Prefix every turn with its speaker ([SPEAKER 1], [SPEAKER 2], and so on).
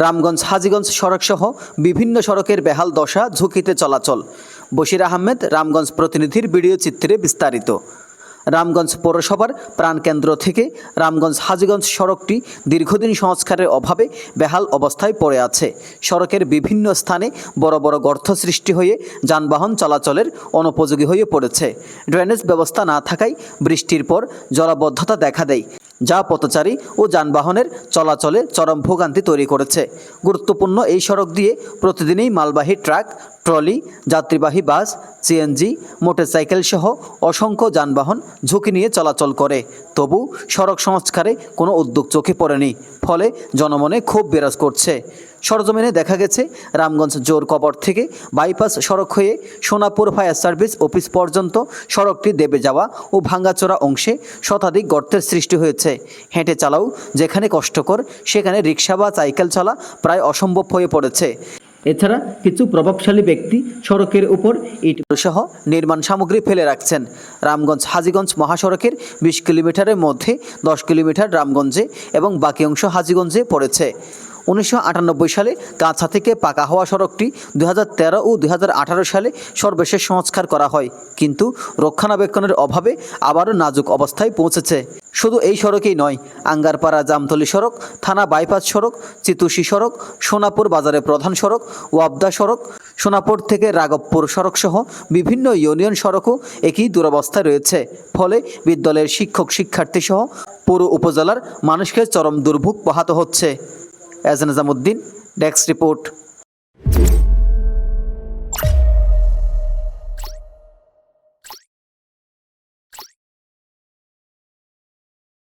[SPEAKER 1] রামগঞ্জ হাজীগঞ্জ সড়কসহ বিভিন্ন সড়কের বেহাল দশা, ঝুঁকিতে চলাচল। বশির আহমেদ, রামগঞ্জ প্রতিনিধির ভিডিও চিত্রে বিস্তারিত। রামগঞ্জ পৌরসভার প্রাণকেন্দ্র থেকে রামগঞ্জ হাজীগঞ্জ সড়কটি দীর্ঘদিন সংস্কারের অভাবে বেহাল অবস্থায় পড়ে আছে। সড়কের বিভিন্ন স্থানে বড় বড় গর্ত সৃষ্টি হয়ে যানবাহন চলাচলের অনুপযোগী হয়ে পড়েছে। ড্রেনেজ ব্যবস্থা না থাকায় বৃষ্টির পর জলাবদ্ধতা দেখা দেয়, যা পথচারী ও যানবাহনের চলাচলে চরম ভোগান্তি তৈরি করেছে। গুরুত্বপূর্ণ এই সড়ক দিয়ে প্রতিদিনই মালবাহী ট্রাক, ট্রলি, যাত্রীবাহী বাস, সিএনজি, মোটরসাইকেল সহ অসংখ্য যানবাহন ঝুঁকি নিয়ে চলাচল করে। তবু সড়ক সংস্কারে কোনো উদ্যোগ চোখে পড়েনি, ফলে জনমনে ক্ষোভ বিরাজ করছে। সরজমিনে দেখা গেছে, রামগঞ্জ জোর কবর থেকে বাইপাস সড়ক হয়ে সোনাপুর ফায়ার সার্ভিস অফিস পর্যন্ত সড়কটি দেবে যাওয়া ও ভাঙ্গাচোরা অংশে শতাধিক গর্তের সৃষ্টি হয়েছে। হেঁটে চালাও যেখানে কষ্টকর, সেখানে রিক্সা বা সাইকেল চলা প্রায় অসম্ভব হয়ে পড়েছে। এছাড়া কিছু প্রভাবশালী ব্যক্তি সড়কের উপর ইট সহ নির্মাণ সামগ্রী ফেলে রাখছেন। রামগঞ্জ হাজীগঞ্জ মহাসড়কের 20 কিলোমিটারের মধ্যে 10 কিলোমিটার রামগঞ্জে এবং বাকি অংশ হাজীগঞ্জে পড়েছে। 1998 সালে কাঁচা থেকে পাকা হওয়া সড়কটি 2013 ও 2018 সালে সর্বশেষ সংস্কার করা হয়, কিন্তু রক্ষণাবেক্ষণের অভাবে আবারও নাজুক অবস্থায় পৌঁছেছে। শুধু এই সড়কেই নয়, আঙ্গারপাড়া জামতলী সড়ক, থানা বাইপাস সড়ক, চিতুষী সড়ক, সোনাপুর বাজারের প্রধান সড়ক, ওয়াবদা সড়ক, সোনাপুর থেকে রাঘবপুর সড়ক সহ বিভিন্ন ইউনিয়ন সড়কও একই দুরবস্থায় রয়েছে। ফলে বিদ্যালয়ের শিক্ষক শিক্ষার্থী সহ পুরো উপজেলার মানুষকে চরম দুর্ভোগ পোহাতে হচ্ছে। S Nizamuddin, desk report.